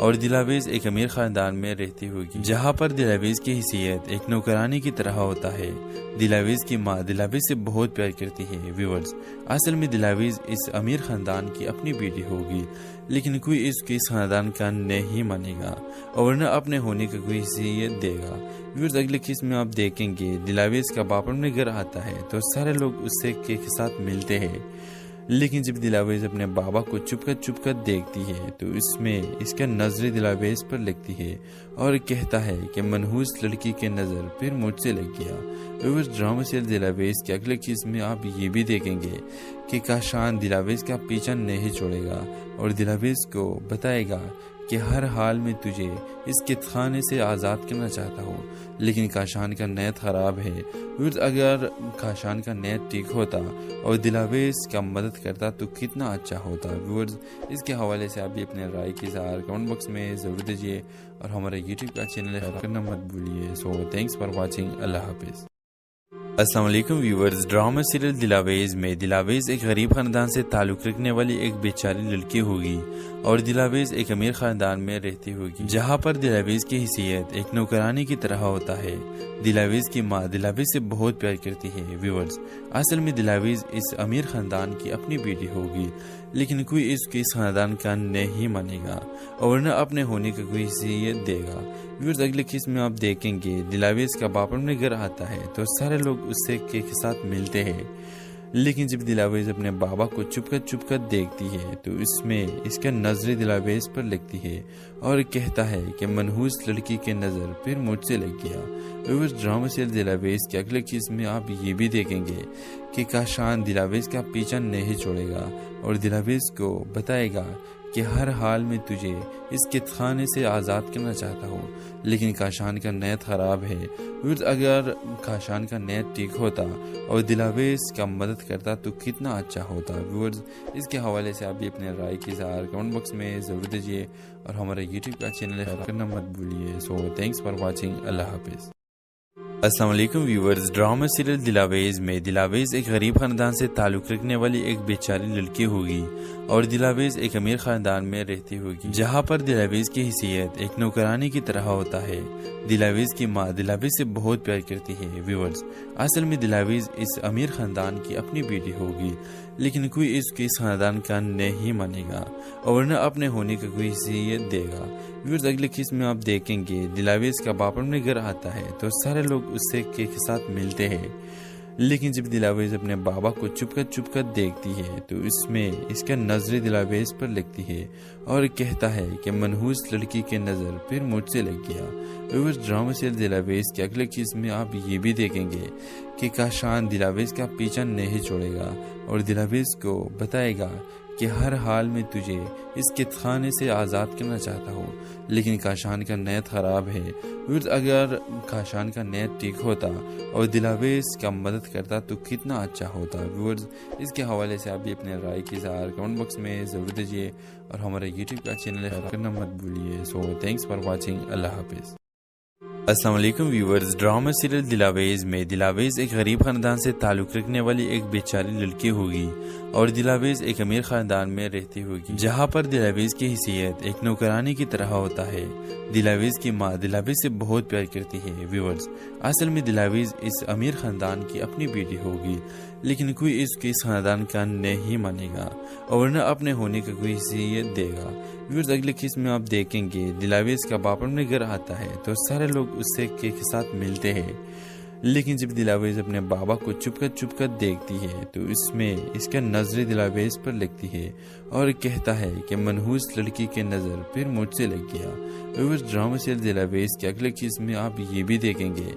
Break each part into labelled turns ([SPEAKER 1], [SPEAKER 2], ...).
[SPEAKER 1] اور دلاویز ایک امیر خاندان میں رہتی ہوگی جہاں پر دلاویز کی حیثیت ایک نوکرانی کی طرح ہوتا ہے۔ دلاویز کی ماں دلاویز سے بہت پیار کرتی ہے۔ ویورز، اصل میں دلاویز اس امیر خاندان کی اپنی بیٹی ہوگی، لیکن کوئی اس کے اس خاندان کا نہیں مانے گا اور نہ اپنے ہونے کا کوئی حیثیت دے گا۔ ویورز، اگلے قسم میں آپ دیکھیں گے دلاویز کا باپ اپنے گھر آتا ہے تو سارے لوگ اس سے کے ساتھ ملتے ہیں، لیکن جب دلاویز اپنے بابا کو چھپ کر دیکھتی ہے تو اس کا نظر دلاویز پر لگتی ہے اور کہتا ہے کہ منحوس لڑکی کے نظر پھر مجھ سے لگ گیا۔ ویورز، ڈرامہ سیریل دلاویز کے اگلے قسم میں آپ یہ بھی دیکھیں گے کہ کاشان دلاویز کا پیچھا نہیں چھوڑے گا اور دلاویز کو بتائے گا کہ ہر حال میں تجھے اس قید خانے سے آزاد کرنا چاہتا ہوں، لیکن کاشان کا نیت خراب ہے۔ ویورز، اگر کاشان کا نیت ٹھیک ہوتا اور دلاویز کا مدد کرتا تو کتنا اچھا ہوتا۔ ویورز، اس کے حوالے سے آپ بھی اپنے رائے کی اظہار کمنٹ باکس میں ضرور دیجیے اور ہمارا یوٹیوب کا چینل سبسکرائب کرنا مت بھولیے۔ سو تھینکس فار واچنگ، اللہ حافظ۔ السلام علیکم ویورز، ڈرامہ سیریل دلاویز میں دلاویز ایک غریب خاندان سے تعلق رکھنے والی ایک بیچاری لڑکی ہوگی اور دلاویز ایک امیر خاندان میں رہتی ہوگی جہاں پر دلاویز کی حیثیت ایک نوکرانی کی طرح ہوتا ہے۔ دلاویز کی ماں دلاویز سے بہت پیار کرتی ہے۔ ویورز، اصل میں دلاویز اس امیر خاندان کی اپنی بیٹی ہوگی، لیکن کوئی اس کے اس خاندان کا نہیں مانے گا اور نہ اپنے ہونے کا کوئی حیثیت دے گا۔ ویورز، اگلے قسم میں آپ دیکھیں گے دلاویز کا باپ اپنے گھر آتا ہے تو سارے لوگ اس سے کے ساتھ ملتے ہیں، لیکن جب دلاویز اپنے بابا کو چھپ کر دیکھتی ہے تو اس کا نظر دلاویز پر لگتی ہے اور کہتا ہے کہ منحوس لڑکی کے نظر پھر مجھ سے لگ گیا۔ ویورز، ڈرامہ سیریل دلاویز کے اگلے قسم میں آپ یہ بھی دیکھیں گے کہ کاشان دلاویز کا پیچھا نہیں چھوڑے گا اور دلاویز کو بتائے گا کہ ہر حال میں تجھے اس قید خانے سے آزاد کرنا چاہتا ہوں، لیکن کاشان کا نیت خراب ہے۔ ویورز، اگر کاشان کا نیت ٹھیک ہوتا اور دلاویز کا مدد کرتا تو کتنا اچھا ہوتا۔ ویورز، اس کے حوالے سے آپ بھی اپنے رائے کی اظہار کمنٹ باکس میں ضرور دیجیے اور ہمارا یوٹیوب کا چینل سبسکرائب کرنا مت بھولیے۔ سو تھینکس فار واچنگ، اللہ حافظ۔ السلام علیکم ویورز، ڈرامہ سیریل دلاویز میں دلاویز ایک غریب خاندان سے تعلق رکھنے والی ایک بیچاری لڑکی ہوگی اور دلاویز ایک امیر خاندان میں رہتی ہوگی جہاں پر دلاویز کی حیثیت ایک نوکرانی کی طرح ہوتا ہے۔ دلاویز کی ماں دلاویز سے بہت پیار کرتی ہے۔ ویورز، اصل میں دلاویز اس امیر خاندان کی اپنی بیٹی ہوگی، لیکن کوئی اس کے اس خاندان کا نہیں مانے گا اور نہ اپنے ہونے کا کوئی حیثیت دے گا۔ ویورز، اگلے قسم میں آپ دیکھیں گے دلاویز کا باپ اپنے گھر آتا ہے تو سارے لوگ اس سے کے ساتھ ملتے ہیں، لیکن جب دلاویز اپنے بابا کو چھپ کر دیکھتی ہے تو اس کا نظر دلاویز پر لگتی ہے اور کہتا ہے کہ منحوس لڑکی کے نظر پھر مجھ سے لگ گیا۔ ویورز، ڈرامہ سیریل دلاویز کے اگلے قسم میں آپ یہ بھی دیکھیں گے کہ کاشان دلاویز کا پیچھا نہیں چھوڑے گا اور دلاویز کو بتائے گا کہ ہر حال میں تجھے اس قید خانے سے آزاد کرنا چاہتا ہوں، لیکن کاشان کا نیت خراب ہے۔ ویورز، اگر کاشان کا نیت ٹھیک ہوتا اور دلاویز کا مدد کرتا تو کتنا اچھا ہوتا۔ ویورز، اس کے حوالے سے آپ بھی اپنے رائے کی اظہار کمنٹ باکس میں ضرور دیجیے اور ہمارا یوٹیوب کا چینل سبسکرائب کرنا مت بھولیے۔ سو تھینکس فار واچنگ، اللہ حافظ۔ السلام علیکم ویورز، ڈرامہ سیریل دلاویز میں دلاویز ایک غریب خاندان سے تعلق رکھنے والی ایک بیچاری لڑکی ہوگی اور دلاویز ایک امیر خاندان میں رہتی ہوگی جہاں پر دلاویز کی حیثیت ایک نوکرانی کی طرح ہوتا ہے۔ دلاویز کی ماں دلاویز سے بہت پیار کرتی ہے۔ ویورز، اصل میں دلاویز اس امیر خاندان کی اپنی بیٹی ہوگی، لیکن کوئی اس کے اس خاندان کا نہیں مانے گا اور نہ اپنے ہونے کا کوئی حیثیت دے گا۔ ویورز، اگلے قسم میں آپ دیکھیں گے دلاویز کا باپ اپنے گھر آتا ہے تو سارے لوگ اس سے کے ساتھ ملتے ہیں، لیکن جب دلاویز اپنے بابا کو چھپ کر دیکھتی ہے تو اس کا نظر دلاویز پر لگتی ہے اور کہتا ہے کہ منحوس لڑکی کے نظر پھر مجھ سے لگ گیا۔ ویورز، ڈرامہ سیریل دلاویز کے اگلے قسم میں آپ یہ بھی دیکھیں گے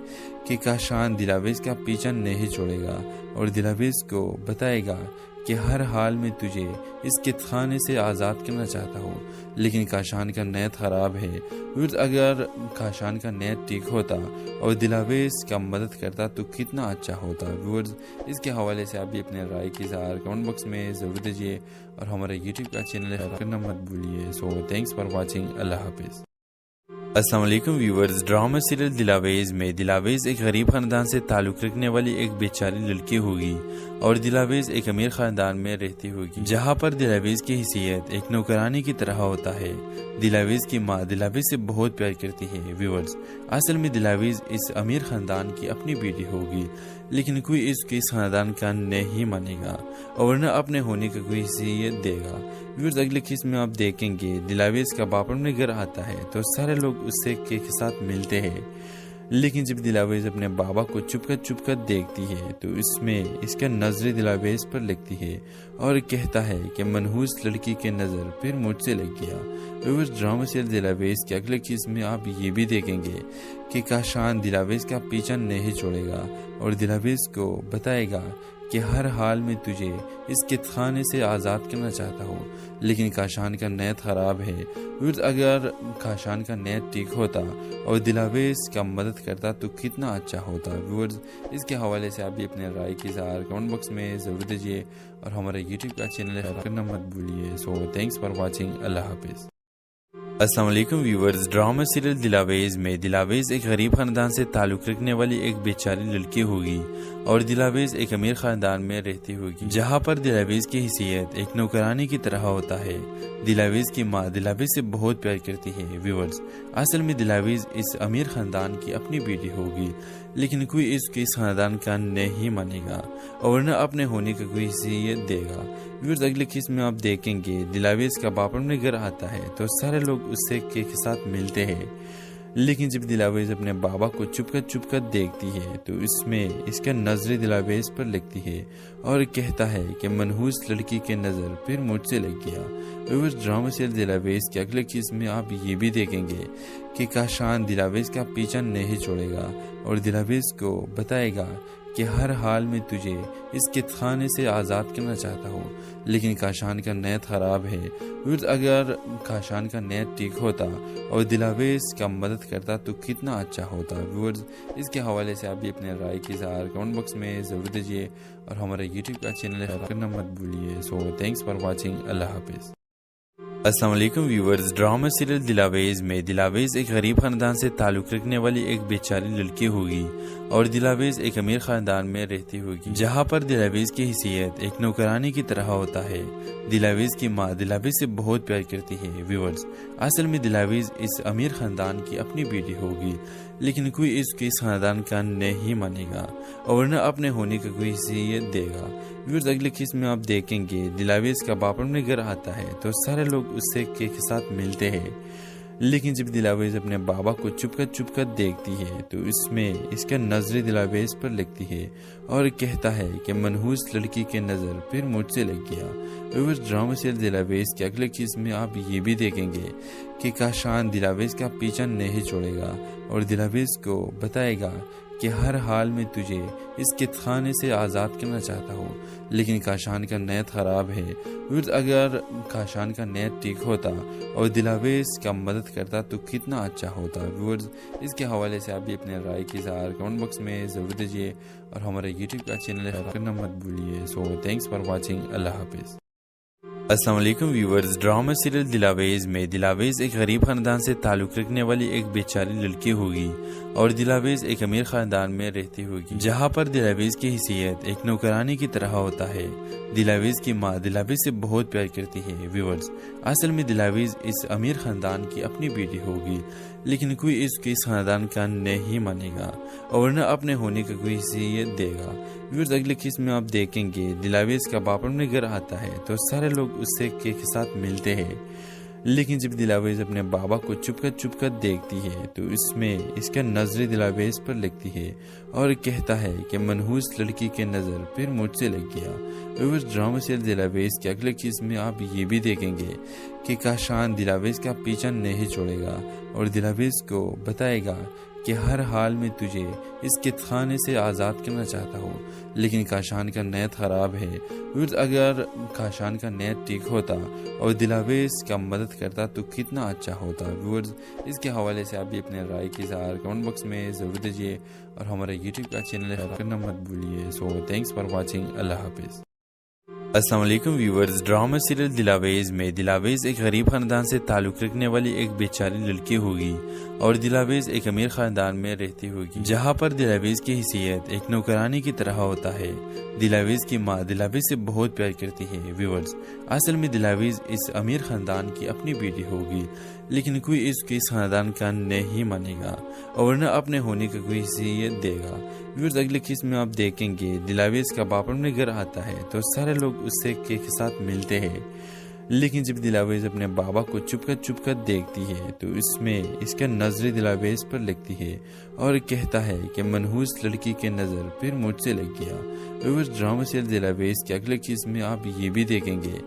[SPEAKER 1] کہ کاشان دلاویز کا پیچھا نہیں چھوڑے گا اور دلاویز کو بتائے گا کہ ہر حال میں تجھے اس قید خانے سے آزاد کرنا چاہتا ہوں، لیکن کاشان کا نیت خراب ہے۔ ویورز، اگر کاشان کا نیت ٹھیک ہوتا اور دلاویز کا مدد کرتا تو کتنا اچھا ہوتا۔ ویورز، اس کے حوالے سے آپ بھی اپنے رائے کی اظہار کمنٹ باکس میں ضرور دیجیے اور ہمارا یوٹیوب کا چینل سبسکرائب کرنا مت بھولیے۔ سو تھینکس فار واچنگ، اللہ حافظ۔ السلام علیکم ویورز، ڈرامہ سیریل دلاویز میں دلاویز ایک غریب خاندان سے تعلق رکھنے والی ایک بیچاری لڑکی ہوگی اور دلاویز ایک امیر خاندان میں رہتی ہوگی جہاں پر دلاویز کی حیثیت ایک نوکرانی کی طرح ہوتا ہے۔ دلاویز کی ماں دلاویز سے بہت پیار کرتی ہے۔ ویورز، اصل میں دلاویز اس امیر خاندان کی اپنی بیٹی ہوگی، لیکن کوئی اس کے اس خاندان کا نہیں مانے گا اور نہ اپنے ہونے کا کوئی حیثیت دے گا۔ ویورز، اگلے قسم میں آپ دیکھیں گے دلاویز کا باپ اپنے گھر آتا ہے تو سارے لوگ اس سے کے ساتھ ملتے ہیں، لیکن جب دلاویز اپنے بابا کو چھپ کر دیکھتی ہے تو اس کا نظر دلاویز پر لگتی ہے اور کہتا ہے کہ منحوس لڑکی کے نظر پھر مجھ سے لگ گیا۔ ویورز، ڈرامہ سیریل دلاویز کے اگلے قسم میں آپ یہ بھی دیکھیں گے کہ کاشان دلاویز کا پیچھا نہیں چھوڑے گا اور دلاویز کو بتائے گا کہ ہر حال میں تجھے اس قید خانے سے آزاد کرنا چاہتا ہوں، لیکن کاشان کا نیت خراب ہے۔ اگر کاشان کا نیت ٹھیک ہوتا اور دلاویز کا مدد کرتا تو کتنا اچھا ہوتا۔ ویورز، اس کے حوالے سے آپ بھی اپنے رائے کی اظہار کمنٹ باکس میں ضرور دیجیے اور ہمارا یوٹیوب کا چینل سبسکرائب کرنا مت بھولیے۔ سو تھینکس فار واچنگ۔ اللہ حافظ۔ السلام علیکم ویورز، ڈرامہ سیریل دلاویز میں دلاویز ایک غریب خاندان سے تعلق رکھنے والی ایک بیچاری لڑکی ہوگی اور دلاویز ایک امیر خاندان میں رہتی ہوگی جہاں پر دلاویز کی حیثیت ایک نوکرانی کی طرح ہوتا ہے۔ دلاویز کی ماں دلاویز سے بہت پیار کرتی ہے۔ ویورز، اصل میں دلاویز اس امیر خاندان کی اپنی بیٹی ہوگی، لیکن کوئی اس کے اس خاندان کا نہیں مانے گا اور نہ اپنے ہونے کا کوئی حیثیت دے گا۔ ویورز، اگلے قسم میں آپ دیکھیں گے دلاویز کا باپ اپنے گھر آتا ہے تو سارے لوگ اس سے کے ساتھ ملتے ہیں، لیکن جب دلاویز اپنے بابا کو چھپ کر دیکھتی ہے تو اس کا نظر دلاویز پر لگتی ہے اور کہتا ہے کہ منحوس لڑکی کے نظر پھر مجھ سے لگ گیا۔ ویورز، ڈرامہ سیریل دلاویز کے اگلے قسم میں آپ یہ بھی دیکھیں گے کہ کاشان دلاویز کا پیچھا نہیں چھوڑے گا اور دلاویز کو بتائے گا کہ ہر حال میں تجھے اس قید خانے سے آزاد کرنا چاہتا ہوں، لیکن کاشان کا نیت خراب ہے۔ اگر کاشان کا نیت ٹھیک ہوتا اور دلاویز کا مدد کرتا تو کتنا اچھا ہوتا۔ ویورز، اس کے حوالے سے آپ بھی اپنے رائے کی اظہار کمنٹ باکس میں ضرور دیجیے اور ہمارا یوٹیوب کا چینل سبسکرائب کرنا مت بھولیے۔ سو تھینکس فار واچنگ۔ اللہ حافظ۔ السلام علیکم ویورز، ڈرامہ سیریل دلاویز میں دلاویز ایک غریب خاندان سے تعلق رکھنے والی ایک بیچاری لڑکی ہوگی اور دلاویز ایک امیر خاندان میں رہتی ہوگی جہاں پر دلاویز کی حیثیت ایک نوکرانی کی طرح ہوتا ہے۔ دلاویز کی ماں دلاویز سے بہت پیار کرتی ہے۔ ویورز، اصل میں دلاویز اس امیر خاندان کی اپنی بیٹی ہوگی، لیکن کوئی اس کے اس خاندان کا نہیں مانے گا اور نہ اپنے ہونے کا کوئی حیثیت دے گا۔ ویورز، اگلے قسم میں آپ دیکھیں گے دلاویز کا باپ اپنے گھر آتا ہے تو سارے لوگ اس سے کے ساتھ ملتے ہیں، لیکن جب دلاویز اپنے بابا کو چھپ کر دیکھتی ہے تو اس کا نظر دلاویز پر لگتی ہے اور کہتا ہے کہ منحوس لڑکی کے نظر پھر مجھ سے لگ گیا۔ ویورز، ڈرامہ سیریل دلاویز کے اگلے قسم میں آپ یہ بھی دیکھیں گے کہ کاشان دلاویز کا پیچھا نہیں چھوڑے گا اور دلاویز کو بتائے گا کہ ہر حال میں تجھے اس قید خانے سے آزاد کرنا چاہتا ہوں، لیکن کاشان کا نیت خراب ہے۔ اگر کاشان کا نیت ٹھیک ہوتا اور دلاویز کا مدد کرتا تو کتنا اچھا ہوتا۔ ویورز، اس کے حوالے سے آپ بھی اپنے رائے کی اظہار کمنٹ باکس میں ضرور دیجیے اور ہمارا یوٹیوب کا چینل سبسکرائب کرنا مت بھولیے۔ سو تھینکس فار واچنگ۔ اللہ حافظ۔ السلام علیکم ویورز، ڈرامہ سیریل دلاویز میں دلاویز ایک غریب خاندان سے تعلق رکھنے والی ایک بیچاری لڑکی ہوگی اور دلاویز ایک امیر خاندان میں رہتی ہوگی جہاں پر دلاویز کی حیثیت ایک نوکرانی کی طرح ہوتا ہے۔ دلاویز کی ماں دلاویز سے بہت پیار کرتی ہے۔ ویورز، اصل میں دلاویز اس امیر خاندان کی اپنی بیٹی ہوگی، لیکن کوئی اس کے اس خاندان کا نہیں مانے گا اور نہ اپنے ہونے کا کوئی حیثیت دے گا۔ ویورز، اگلے قسم میں آپ دیکھیں گے دلاویز کا باپ اپنے گھر آتا ہے تو سارے لوگ اس سے کے ساتھ ملتے ہیں، لیکن جب دلاویز اپنے بابا کو چھپ کر دیکھتی ہے تو اس کا نظر دلاویز پر لگتی ہے اور کہتا ہے کہ منحوس لڑکی کے نظر پھر مجھ سے لگ گیا۔ ویورز، ڈرامہ سیریل دلاویز کے اگلے قسم میں آپ یہ بھی دیکھیں گے کہ کاشان دلاویز کا پیچھا نہیں چھوڑے گا اور دلاویز کو بتائے گا کہ ہر حال میں تجھے اس قید خانے سے آزاد کرنا چاہتا ہوں، لیکن کاشان کا نیت خراب ہے۔ اگر کاشان کا نیت ٹھیک ہوتا اور دلاویز کا مدد کرتا تو کتنا اچھا ہوتا۔ ویورز، اس کے حوالے سے آپ بھی اپنے رائے کی اظہار کمنٹ باکس میں ضرور دیجیے اور ہمارا یوٹیوب کا چینل سبسکرائب کرنا مت بھولیے۔ سو تھینکس فار واچنگ۔ اللہ حافظ۔ السلام علیکم ویورز، ڈرامہ سیریل دلاویز میں دلاویز ایک غریب خاندان سے تعلق رکھنے والی ایک بیچاری لڑکی ہوگی اور دلاویز ایک امیر خاندان میں رہتی ہوگی جہاں پر دلاویز کی حیثیت ایک نوکرانی کی طرح ہوتا ہے۔ دلاویز کی ماں دلاویز سے بہت پیار کرتی ہے۔ ویورز، اصل میں دلاویز اس امیر خاندان کی اپنی بیٹی ہوگی، لیکن کوئی اس کے اس خاندان کا نہیں مانے گا اور نہ اپنے ہونے کا کوئی حیثیت دے گا۔ ویورز، اگلے قسم میں آپ دیکھیں گے دلاویز کا باپ اپنے گھر آتا ہے تو سارے لوگ اس سے کے ساتھ ملتے ہیں، لیکن جب دلاویز اپنے بابا کو چھپ کر دیکھتی ہے تو اس کا نظر دلاویز پر لگتی ہے اور کہتا ہے کہ منحوس لڑکی کے نظر پھر مجھ سے لگ گیا۔ ویورز، ڈرامہ سیریل دلاویز کے اگلے قسم میں آپ یہ بھی دیکھیں گے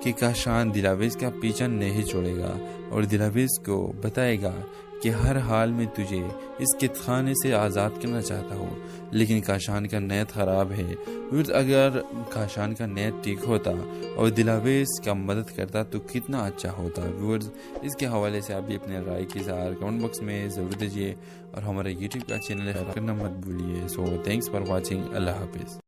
[SPEAKER 1] کہ کاشان دلاویز کا پیچھا نہیں چھوڑے گا اور دلاویز کو بتائے گا کہ ہر حال میں تجھے اس قید خانے سے آزاد کرنا چاہتا ہوں، لیکن کاشان کا نیت خراب ہے۔ اگر کاشان کا نیت ٹھیک ہوتا اور دلاویز کا مدد کرتا تو کتنا اچھا ہوتا۔ ویورز، اس کے حوالے سے آپ بھی اپنے رائے کی اظہار کمنٹ باکس میں ضرور دیجیے اور ہمارا یوٹیوب کا چینل سبسکرائب کرنا مت بھولیے۔ سو تھینکس فار واچنگ، اللہ حافظ۔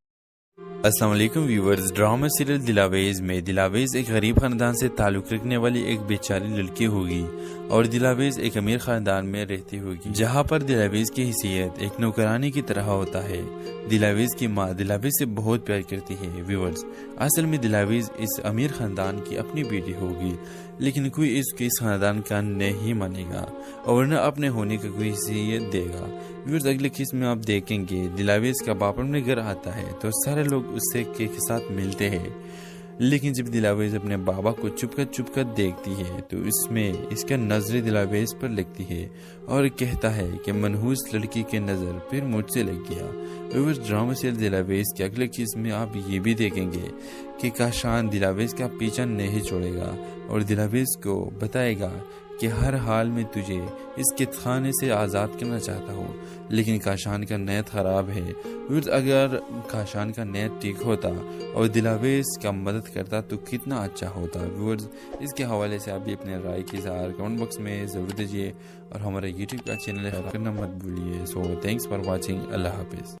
[SPEAKER 1] السلام علیکم ویورز، ڈرامہ سیریل دلاویز میں دلاویز ایک غریب خاندان سے تعلق رکھنے والی ایک بیچاری لڑکی ہوگی اور دلاویز ایک امیر خاندان میں رہتی ہوگی جہاں پر دلاویز کی حیثیت ایک نوکرانی کی طرح ہوتا ہے۔ دلاویز کی ماں دلاویز سے بہت پیار کرتی ہے۔ ویورز، اصل میں دلاویز اس امیر خاندان کی اپنی بیٹی ہوگی، لیکن کوئی اس کے اس خاندان کا نہیں مانے گا اور نہ اپنے ہونے کا کوئی حیثیت دے گا۔ ویورز، اگلے قسم میں آپ دیکھیں گے دلاویز کا باپ اپنے گھر آتا ہے تو سارے لوگ اس سے کے ساتھ ملتے ہیں، لیکن جب دلاویز اپنے بابا کو چھپ کر دیکھتی ہے تو اس کا نظر دلاویز پر لگتی ہے اور کہتا ہے کہ منحوس لڑکی کے نظر پھر مجھ سے لگ گیا۔ ویورز، ڈرامہ سیریل دلاویز کے اگلے قسم میں آپ یہ بھی دیکھیں گے کہ کاشان دلاویز کا پیچھا نہیں چھوڑے گا اور دلاویز کو بتائے گا کہ ہر حال میں تجھے اس قید خانے سے آزاد کرنا چاہتا ہوں، لیکن کاشان کا نیت خراب ہے۔ اگر کاشان کا نیت ٹھیک ہوتا اور دلاویز کا مدد کرتا تو کتنا اچھا ہوتا۔ ویورز، اس کے حوالے سے آپ بھی اپنے رائے کی اظہار کمنٹ باکس میں ضرور دیجیے اور ہمارا یوٹیوب کا چینل سبسکرائب کرنا مت بھولیے۔ سو تھینکس فار واچنگ، اللہ حافظ۔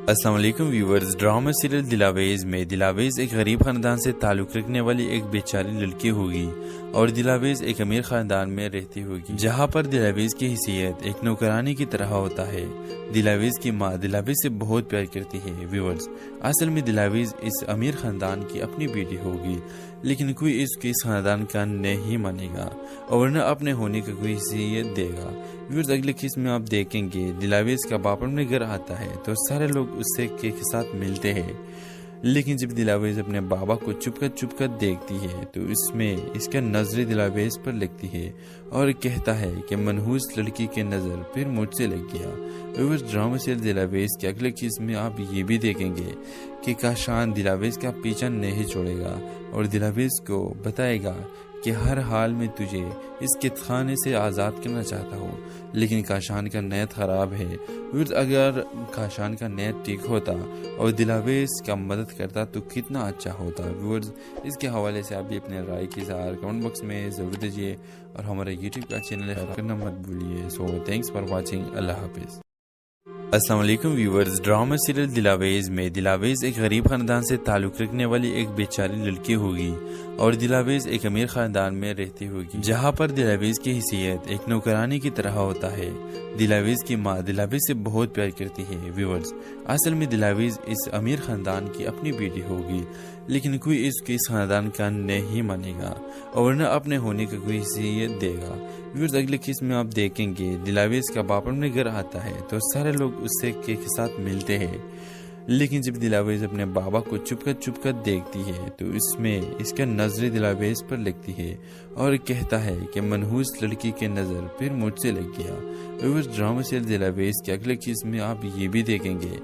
[SPEAKER 1] السلام علیکم ویورز، ڈرامہ سیریل دلاویز میں دلاویز ایک غریب خاندان سے تعلق رکھنے والی ایک بیچاری لڑکی ہوگی اور دلاویز ایک امیر خاندان میں رہتی ہوگی جہاں پر دلاویز کی حیثیت ایک نوکرانی کی طرح ہوتا ہے۔ دلاویز کی ماں دلاویز سے بہت پیار کرتی ہے۔ ویورز، اصل میں دلاویز اس امیر خاندان کی اپنی بیٹی ہوگی، لیکن کوئی اس کے اس خاندان کا نہیں مانے گا اور نہ اپنے ہونے کا کوئی حیثیت دے گا۔ ویورز، اگلے قسم میں آپ دیکھیں گے دلاویز کا باپ اپنے گھر آتا ہے تو سارے لوگ اس سے کے ساتھ ملتے ہیں، لیکن جب دلاویز اپنے بابا کو چھپ کر دیکھتی ہے تو اس کا نظر دلاویز پر لگتی ہے اور کہتا ہے کہ منحوس لڑکی کے نظر پھر مجھ سے لگ گیا۔ ویورز، ڈرامہ سیریل دلاویز کے اگلے قسم میں آپ یہ بھی دیکھیں گے کہ کاشان دلاویز کا پیچھا نہیں چھوڑے گا اور دلاویز کو بتائے گا کہ ہر حال میں تجھے اس قید خانے سے آزاد کرنا چاہتا ہوں، لیکن کاشان کا نیت خراب ہے۔ اگر کاشان کا نیت ٹھیک ہوتا اور دلاویز کا مدد کرتا تو کتنا اچھا ہوتا۔ ویورز، اس کے حوالے سے آپ بھی اپنے رائے کی اظہار کمنٹ باکس میں ضرور دیجیے اور ہمارا یوٹیوب کا چینل سبسکرائب کرنا مت بھولیے۔ سو تھینکس فار واچنگ، اللہ حافظ۔ السلام علیکم ویورز، ڈرامہ سیریل دلاویز میں دلاویز ایک غریب خاندان سے تعلق رکھنے والی ایک بیچاری لڑکی ہوگی اور دلاویز ایک امیر خاندان میں رہتی ہوگی جہاں پر دلاویز کی حیثیت ایک نوکرانی کی طرح ہوتا ہے۔ دلاویز کی ماں دلاویز سے بہت پیار کرتی ہے۔ ویورز، اصل میں دلاویز اس امیر خاندان کی اپنی بیٹی ہوگی، لیکن کوئی اس کے اس خاندان کا نہیں مانے گا اور نہ اپنے ہونے کا کوئی حیثیت دے گا۔ ویورز، اگلے قسم میں آپ دیکھیں گے دلاویز کا باپ اپنے گھر آتا ہے تو سارے لوگ اس سے کے ساتھ ملتے ہیں، لیکن جب دلاویز اپنے بابا کو چھپ کر دیکھتی ہے تو اس کا نظر دلاویز پر لگتی ہے اور کہتا ہے کہ منحوس لڑکی کے نظر پھر مجھ سے لگ گیا۔ ویورز، ڈرامہ سیریل دلاویز کے اگلے قسم میں آپ یہ بھی دیکھیں گے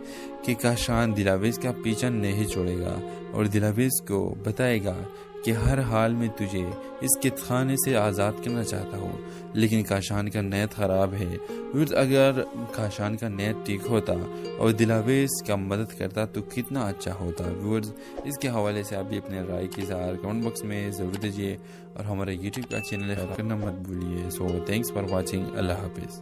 [SPEAKER 1] کہ کاشان دلاویز کا پیچھا نہیں چھوڑے گا اور دلاویز کو بتائے گا کہ ہر حال میں تجھے اس قید خانے سے آزاد کرنا چاہتا ہوں، لیکن کاشان کا نیت خراب ہے۔ اگر کاشان کا نیت ٹھیک ہوتا اور دلاویز کا مدد کرتا تو کتنا اچھا ہوتا۔ ویورز، اس کے حوالے سے آپ بھی اپنے رائے کی اظہار کمنٹ باکس میں ضرور دیجیے اور ہمارا یوٹیوب کا چینل سبسکرائب کرنا مت بھولیے۔ سو تھینکس فار واچنگ، اللہ حافظ۔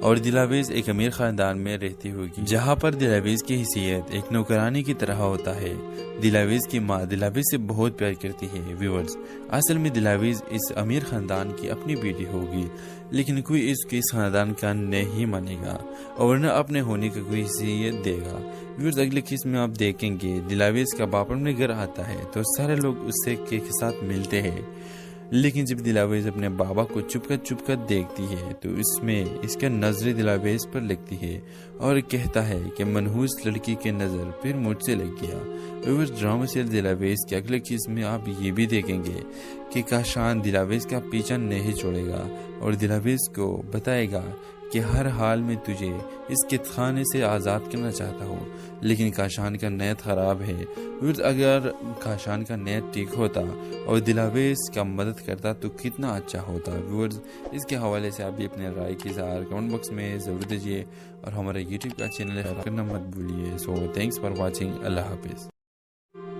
[SPEAKER 1] اور دلاویز ایک امیر خاندان میں رہتی ہوگی جہاں پر دلاویز کی حیثیت ایک نوکرانی کی طرح ہوتا ہے۔ دلاویز کی ماں دلاویز سے بہت پیار کرتی ہے۔ ویورز، اصل میں دلاویز اس امیر خاندان کی اپنی بیٹی ہوگی، لیکن کوئی اس کے اس خاندان کا نہیں مانے گا اور نہ اپنے ہونے کا کوئی حیثیت دے گا۔ ویورز، اگلے قسم میں آپ دیکھیں گے دلاویز کا باپ اپنے گھر آتا ہے تو سارے لوگ اس سے کے ساتھ ملتے ہیں، لیکن جب دلاویز اپنے بابا کو چپ کر دیکھتی ہے تو اس کا نظر دلاویز پر لگتی ہے اور کہتا ہے کہ منحوس لڑکی کے نظر پھر مجھ سے لگ گیا۔ ویورز، ڈرامہ سیریل دلاویز کے اگلے قسم میں آپ یہ بھی دیکھیں گے کہ کاشان دلاویز کا پیچھا نہیں چھوڑے گا اور دلاویز کو بتائے گا کہ ہر حال میں تجھے اس قید خانے سے آزاد کرنا چاہتا ہوں، لیکن کاشان کا نیت خراب ہے۔ اگر کاشان کا نیت ٹھیک ہوتا اور دلاویز کا مدد کرتا تو کتنا اچھا ہوتا۔ اس کے حوالے سے آپ بھی اپنے رائے کی اظہار کمنٹ باکس میں ضرور دیجیے اور ہمارے یوٹیوب کا چینل سبسکرائب کرنا مت بھولیے۔ سو تھینکس فار واچنگ۔ اللہ حافظ۔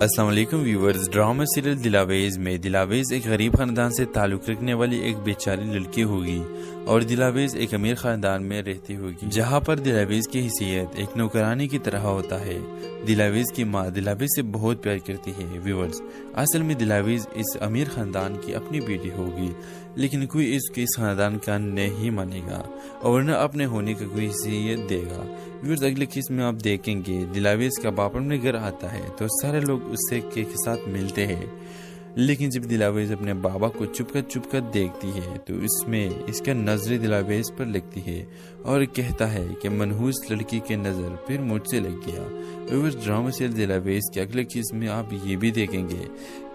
[SPEAKER 1] السلام علیکم ویورز، ڈرامہ سیریل دلاویز میں دلاویز ایک غریب خاندان سے تعلق رکھنے والی ایک بیچاری لڑکی ہوگی اور دلاویز ایک امیر خاندان میں رہتی ہوگی جہاں پر دلاویز کی حیثیت ایک نوکرانی کی طرح ہوتا ہے۔ دلاویز کی ماں دلاویز سے بہت پیار کرتی ہے۔ ویورز، اصل میں دلاویز اس امیر خاندان کی اپنی بیٹی ہوگی، لیکن کوئی اس کے اس خاندان کا نہیں مانے گا اور نہ اپنے ہونے کا کوئی حیثیت دے گا۔ ویورز، اگلے قسم میں آپ دیکھیں گے دلاویز کا باپ اپنے گھر آتا ہے تو سارے لوگ اس سے کے ساتھ ملتے ہیں، لیکن جب دلاویز اپنے بابا کو چپ کر دیکھتی ہے تو اس کا نظر دلاویز پر لگتی ہے اور کہتا ہے کہ منحوس لڑکی کے نظر پھر مجھ سے لگ گیا۔ ویورز، ڈرامہ سیریل دلاویز کے اگلے قسم میں آپ یہ بھی دیکھیں گے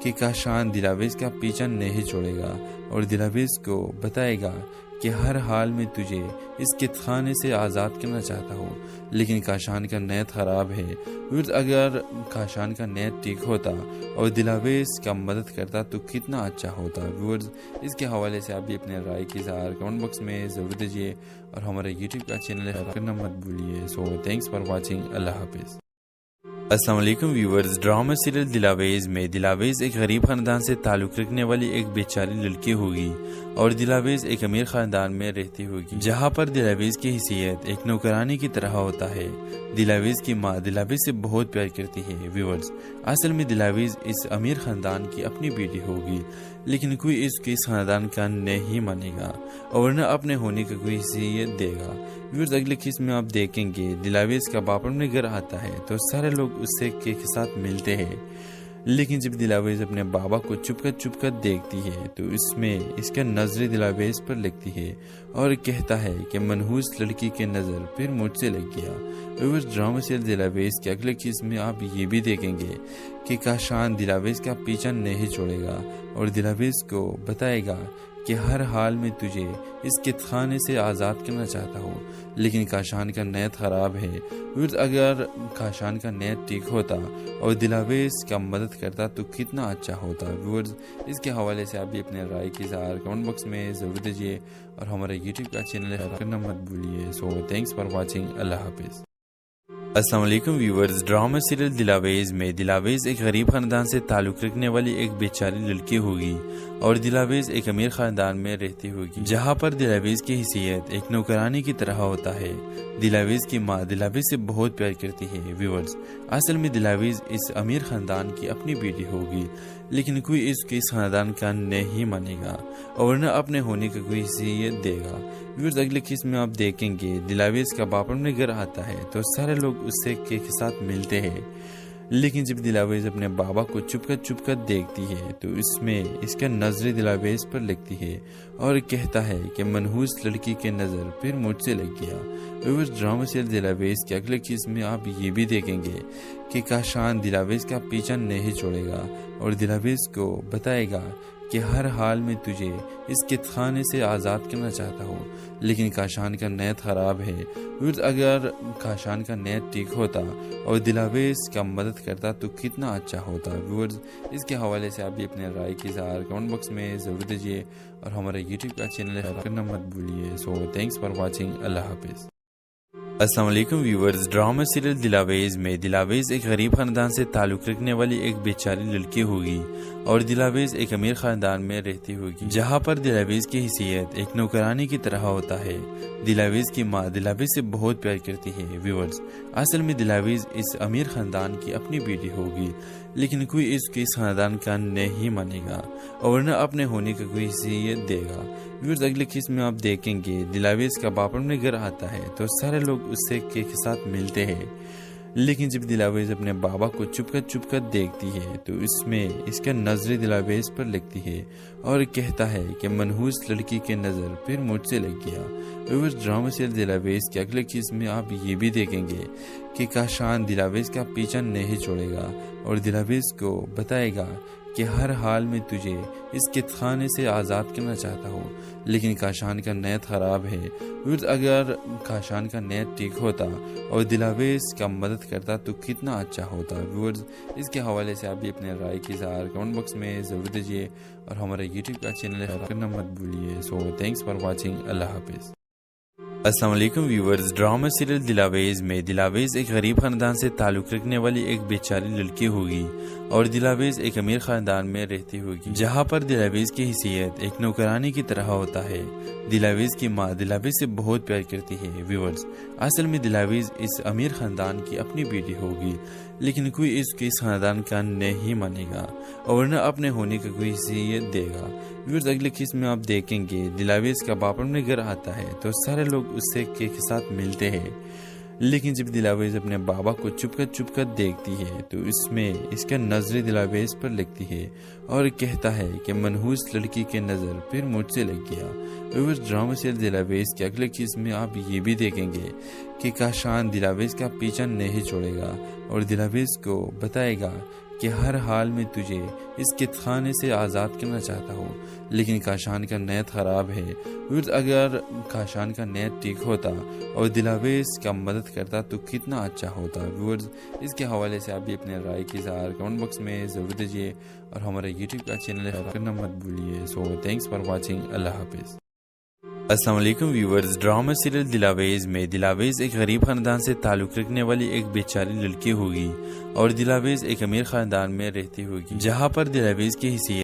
[SPEAKER 1] کہ کاشان دلاویز کا پیچھا نہیں چھوڑے گا اور دلاویز کو بتائے گا کہ ہر حال میں تجھے اس قید خانے سے آزاد کرنا چاہتا ہوں، لیکن کاشان کا نیت خراب ہے۔ اگر کاشان کا نیت ٹھیک ہوتا اور دلاویز کا مدد کرتا تو کتنا اچھا ہوتا۔ ویورز، اس کے حوالے سے آپ بھی اپنے رائے کی اظہار کمنٹ باکس میں ضرور دیجیے اور ہمارے یوٹیوب کا چینل سبسکرائب کرنا مت بھولیے۔ سو تھینکس فار واچنگ۔ اللہ حافظ۔ السلام علیکم ویورز، ڈرامہ سیریل دلاویز میں دلاویز ایک غریب خاندان سے تعلق رکھنے والی ایک بیچاری لڑکی ہوگی اور دلاویز ایک امیر خاندان میں رہتی ہوگی جہاں پر دلاویز کی حیثیت ایک نوکرانی کی طرح ہوتا ہے۔ دلاویز کی ماں دلاویز سے بہت پیار کرتی ہے۔ ویورز، اصل میں دلاویز اس امیر خاندان کی اپنی بیٹی ہوگی، لیکن کوئی اس کے اس خاندان کا نہیں مانے گا اور نہ اپنے ہونے کا کوئی حیثیت دے گا۔ ویورز، اگلے قسم میں آپ دیکھیں گے دلاویز کا باپ اپنے گھر آتا ہے تو سارے لوگ اس سے کے ساتھ ملتے ہیں، لیکن جب دلاویز اپنے بابا کو چپ کر دیکھتی ہے تو اس کا نظر دلاویز پر لگتی ہے اور کہتا ہے کہ منحوس لڑکی کے نظر پھر مجھ سے لگ گیا۔ ویورز، ڈرامہ سیریل دلاویز کے اگلے قسم میں آپ یہ بھی دیکھیں گے کہ کاشان دلاویز کا پیچھا نہیں چھوڑے گا اور دلاویز کو بتائے گا کہ ہر حال میں تجھے اس قید خانے سے آزاد کرنا چاہتا ہوں، لیکن کاشان کا نیت خراب ہے۔ اگر کاشان کا نیت ٹھیک ہوتا اور دلاویز کا مدد کرتا تو کتنا اچھا ہوتا۔ ویورز، اس کے حوالے سے آپ بھی اپنے رائے کی اظہار کمنٹ باکس میں ضرور دیجیے اور ہمارے یوٹیوب کا چینل سبسکرائب کرنا مت بھولیے۔ سو تھینکس فار واچنگ۔ اللہ حافظ۔ السلام علیکم ویورز، ڈرامہ سیریل دلاویز میں دلاویز ایک غریب خاندان سے تعلق رکھنے والی ایک بیچاری لڑکی ہوگی اور دلاویز ایک امیر خاندان میں رہتی ہوگی جہاں پر دلاویز کی حیثیت ایک نوکرانی کی طرح ہوتا ہے۔ دلاویز کی ماں دلاویز سے بہت پیار کرتی ہے۔ ویورز، اصل میں دلاویز اس امیر خاندان کی اپنی بیٹی ہوگی، لیکن کوئی اس کے اس خاندان کا نہیں مانے گا اور نہ اپنے ہونے کا کوئی حیثیت دے گا۔ ویورز، اگلے قسم میں آپ دیکھیں گے دلاویز کا باپ اپنے گھر آتا ہے تو سارے لوگ اس سے کے ساتھ ملتے ہیں، لیکن جب دلاویز اپنے بابا کو چپ کر دیکھتی ہے تو اس کا نظر دلاویز پر لگتی ہے اور کہتا ہے کہ منحوس لڑکی کے نظر پھر مجھ سے لگ گیا۔ ویورز، ڈرامہ سیریل دلاویز کے اگلے قسم میں آپ یہ بھی دیکھیں گے کہ کاشان دلاویز کا پیچھا نہیں چھوڑے گا اور دلاویز کو بتائے گا کہ ہر حال میں تجھے اس قید خانے سے آزاد کرنا چاہتا ہوں، لیکن کاشان کا نیت خراب ہے۔ اگر کاشان کا نیت ٹھیک ہوتا اور دلاویز کا مدد کرتا تو کتنا اچھا ہوتا۔ ویورز، اس کے حوالے سے آپ بھی اپنے رائے کی اظہار کمنٹ باکس میں ضرور دیجیے اور ہمارے یوٹیوب کا چینل سبسکرائب کرنا مت بھولیے۔ سو تھینکس فار واچنگ۔ اللہ حافظ۔ السلام علیکم ویورز، ڈرامہ سیریل دلاویز میں دلاویز ایک غریب خاندان سے تعلق رکھنے والی ایک بیچاری لڑکی ہوگی اور دلاویز ایک امیر خاندان میں رہتی ہوگی جہاں پر دلاویز کی حیثیت ایک نوکرانی کی طرح ہوتا ہے۔ دلاویز کی ماں دلاویز سے بہت پیار کرتی ہے۔ ویورز، اصل میں دلاویز اس امیر خاندان کی اپنی بیٹی ہوگی، لیکن کوئی اس کے اس خاندان کا نہیں مانے گا اور نہ اپنے ہونے کا کوئی حیثیت دے گا۔ ویورز، اگلے قسط میں آپ دیکھیں گے دلاویز کا باپ اپنے گھر آتا ہے تو سارے لوگ اس سے کے ساتھ ملتے ہیں، لیکن جب دلاویز اپنے بابا کو چپ کر دیکھتی ہے تو اس کا نظر دلاویز پر لگتی ہے اور کہتا ہے کہ منحوس لڑکی کے نظر پھر مجھ سے لگ گیا۔ ویورز، ڈرامہ سیریل دلاویز کے اگلے قسط میں آپ یہ بھی دیکھیں گے کہ کاشان دلاویز کا پیچھا نہیں چھوڑے گا اور دلاویز کو بتائے گا کہ ہر حال میں تجھے اس قید خانے سے آزاد کرنا چاہتا ہوں، لیکن کاشان کا نیت خراب ہے۔ ویورز، اگر کاشان کا نیت ٹھیک ہوتا اور دلاویز کا مدد کرتا تو کتنا اچھا ہوتا۔ ویورز، اس کے حوالے سے آپ بھی اپنے رائے کی اظہار کمنٹ باکس میں ضرور دیجیے اور ہمارے یوٹیوب کا چینل کرنا مت بھولیے۔ سو تھینکس فار واچنگ، اللہ حافظ۔ السلام علیکم ویورز، ڈرامہ سیریل دلاویز میں دلاویز ایک غریب خاندان سے تعلق رکھنے والی ایک بیچاری لڑکی ہوگی اور دلاویز ایک امیر خاندان میں رہتی ہوگی جہاں پر دلاویز کی حیثیت ایک نوکرانی کی طرح ہوتا ہے۔ دلاویز کی ماں دلاویز سے بہت پیار کرتی ہے۔ ویورز، اصل میں دلاویز اس امیر خاندان کی اپنی بیٹی ہوگی، لیکن کوئی اس کے اس خاندان کا نہیں مانے گا اور نہ اپنے ہونے کا کوئی حیثیت دے گا۔ ویورز، اگلے قسط میں آپ دیکھیں گے دلاویز کا باپ اپنے گھر آتا ہے تو سارے لوگ اس سے کے ساتھ ملتے ہیں، لیکن جب دلاویز اپنے بابا کو چپ کر دیکھتی ہے تو اس کا نظر دلاویز پر لگتی ہے اور کہتا ہے کہ منحوس لڑکی کے نظر پھر مجھ سے لگ گیا۔ ویورز، ڈرامہ سیریل دلاویز کے اگلے قسط میں آپ یہ بھی دیکھیں گے کہ کاشان دلاویز کا پیچھا نہیں چھوڑے گا اور دلاویز کو بتائے گا کہ ہر حال میں تجھے اس قید خانے سے آزاد کرنا چاہتا ہوں، لیکن کاشان کا نیت خراب ہے۔ ویورز، اگر کاشان کا نیت ٹھیک ہوتا اور دلاویز کا مدد کرتا تو کتنا اچھا ہوتا۔ ویورز، اس کے حوالے سے آپ بھی اپنے رائے کی اظہار کمنٹ باکس میں ضرور دیجیے اور ہمارے یوٹیوب کا چینل کرنا مت بھولیے۔ سو تھینکس فار واچنگ، اللہ حافظ۔ السلام علیکم ویورز، ڈرامہ سیریل دلاویز میں دلاویز ایک غریب خاندان سے تعلق رکھنے والی ایک بیچاری لڑکی ہوگی اور دلاویز ایک امیر خاندان میں رہتی ہوگی جہاں پر دلاویز کی حیثیت